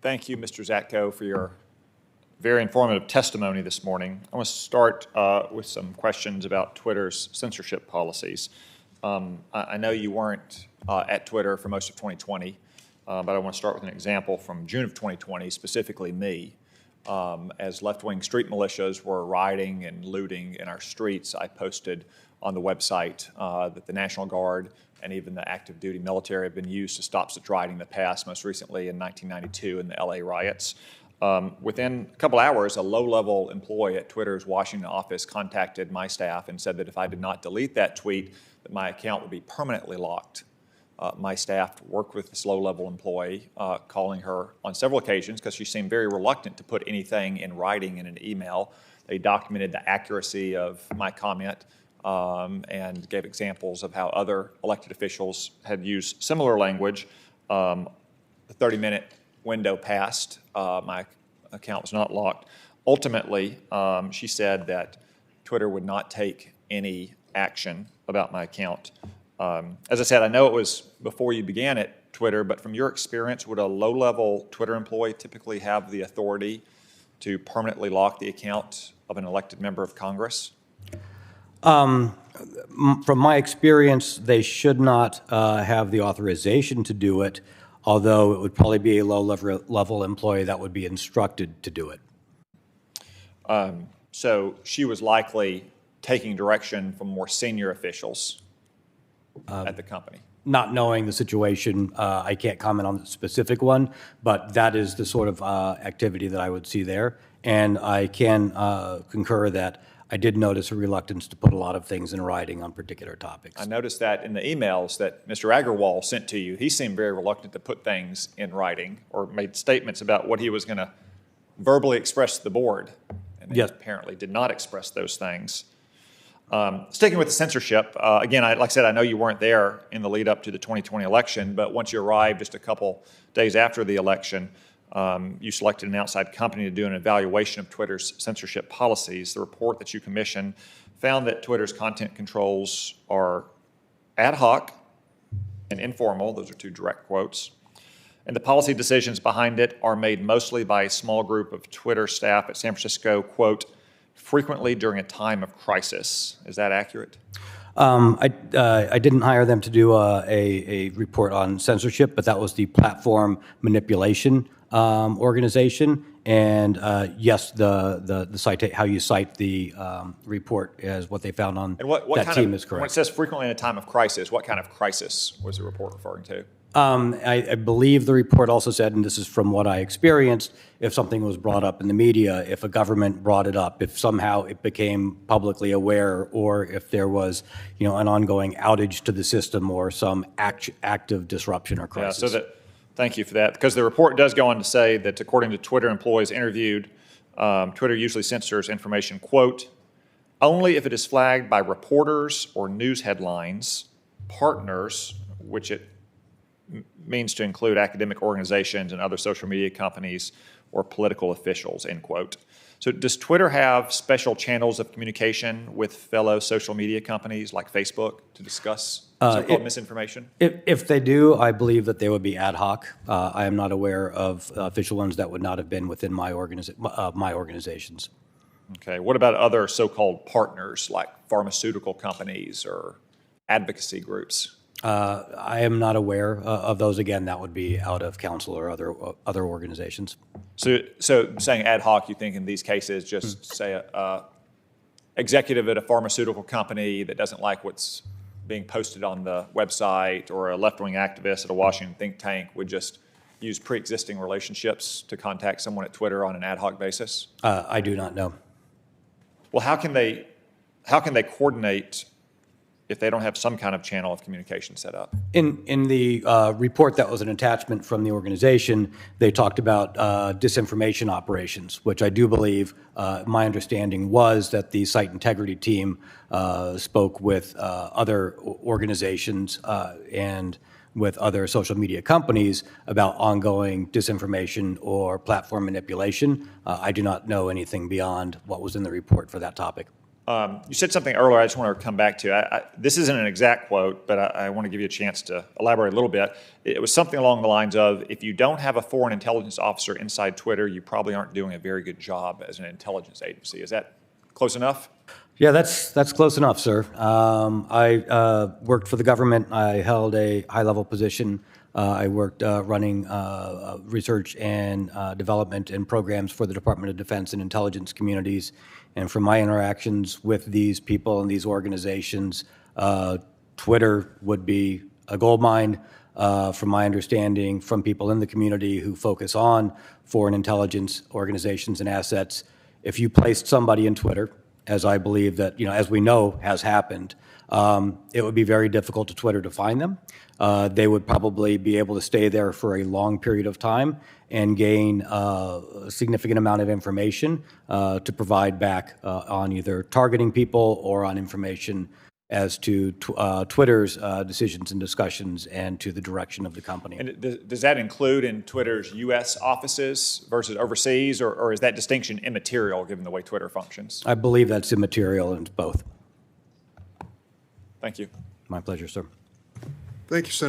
Thank you, Mr. Zatko, for your very informative testimony this morning. I want to start with some questions about Twitter's censorship policies. I know you weren't at Twitter for most of 2020, but I want to start with an example from June of 2020, specifically me. As left-wing street militias were rioting and looting in our streets, I posted on the website that the National Guard and even the active duty military have been used to stop such rioting in the past, most recently in 1992 in the LA riots. Within a couple hours, a low-level employee at Twitter's Washington office contacted my staff and said that if I did not delete that tweet, that my account would be permanently locked. My staff worked with this low-level employee, calling her on several occasions because she seemed very reluctant to put anything in writing in an email. They documented the accuracy of my comment and gave examples of how other elected officials had used similar language. The 30-minute window passed. My account was not locked. Ultimately, she said that Twitter would not take any action about my account. As I said, I know it was before you began at Twitter, but from your experience, would a low-level Twitter employee typically have the authority to permanently lock the account of an elected member of Congress? From my experience, they should not have the authorization to do it, although it would probably be a low-level employee that would be instructed to do it. So she was likely taking direction from more senior officials at the company. Not knowing the situation, I can't comment on the specific one, but that is the sort of activity that I would see there. And I can concur that I did notice a reluctance to put a lot of things in writing on particular topics. I noticed that in the emails that Mr. Agarwal sent to you, he seemed very reluctant to put things in writing or made statements about what he was going to verbally express to the board. And he apparently did not express those things. Sticking with the censorship, again, like I said, I know you weren't there in the lead up to the 2020 election, but once you arrived just a couple days after the election, you selected an outside company to do an evaluation of Twitter's censorship policies. The report that you commissioned found that Twitter's content controls are ad hoc and informal. Those are two direct quotes. And the policy decisions behind it are made mostly by a small group of Twitter staff at San Francisco, quote, frequently during a time of crisis. Is that accurate? I didn't hire them to do a report on censorship, but that was the platform manipulation organization. And yes, how you cite the report as what they found on that team is correct. When it says frequently in a time of crisis, what kind of crisis was the report referring to? I believe the report also said, and this is from what I experienced, if something was brought up in the media, if a government brought it up, if somehow it became publicly aware, or if there was, an ongoing outage to the system or some active disruption or crisis. Yeah, thank you for that, because the report does go on to say that according to Twitter employees interviewed, Twitter usually censors information, quote, only if it is flagged by reporters or news headlines, partners, which it means to include academic organizations and other social media companies or political officials, end quote. So does Twitter have special channels of communication with fellow social media companies like Facebook to discuss so-called misinformation? If they do, I believe that they would be ad hoc. I am not aware of official ones that would not have been within my organizations. Okay. What about other so-called partners like pharmaceutical companies or advocacy groups? I am not aware of those. Again, that would be out of council or other organizations. So saying ad hoc, you think in these cases, just say a executive at a pharmaceutical company that doesn't like what's being posted on the website, or a left-wing activist at a Washington think tank would just use pre-existing relationships to contact someone at Twitter on an ad hoc basis? I do not know. Well, how can they coordinate if they don't have some kind of channel of communication set up? In the report that was an attachment from the organization, they talked about disinformation operations, which I do believe, my understanding was that the site integrity team spoke with other organizations and with other social media companies about ongoing disinformation or platform manipulation. I do not know anything beyond what was in the report for that topic. You said something earlier I just want to come back to. This isn't an exact quote, but I want to give you a chance to elaborate a little bit. It was something along the lines of, if you don't have a foreign intelligence officer inside Twitter, you probably aren't doing a very good job as an intelligence agency. Is that close enough? Yeah, that's close enough, sir. I worked for the government. I held a high-level position. I worked running research and development and programs for the Department of Defense and intelligence communities. And from my interactions with these people and these organizations, Twitter would be a gold mine. From my understanding, from people in the community who focus on foreign intelligence organizations and assets, if you placed somebody in Twitter, as I believe that, as we know has happened, it would be very difficult to Twitter to find them. They would probably be able to stay there for a long period of time and gain a significant amount of information to provide back on either targeting people or on information as to Twitter's decisions and discussions and to the direction of the company. And does that include in Twitter's U.S. offices versus overseas, or is that distinction immaterial given the way Twitter functions? I believe that's immaterial in both. Thank you. My pleasure, sir. Thank you, Senator.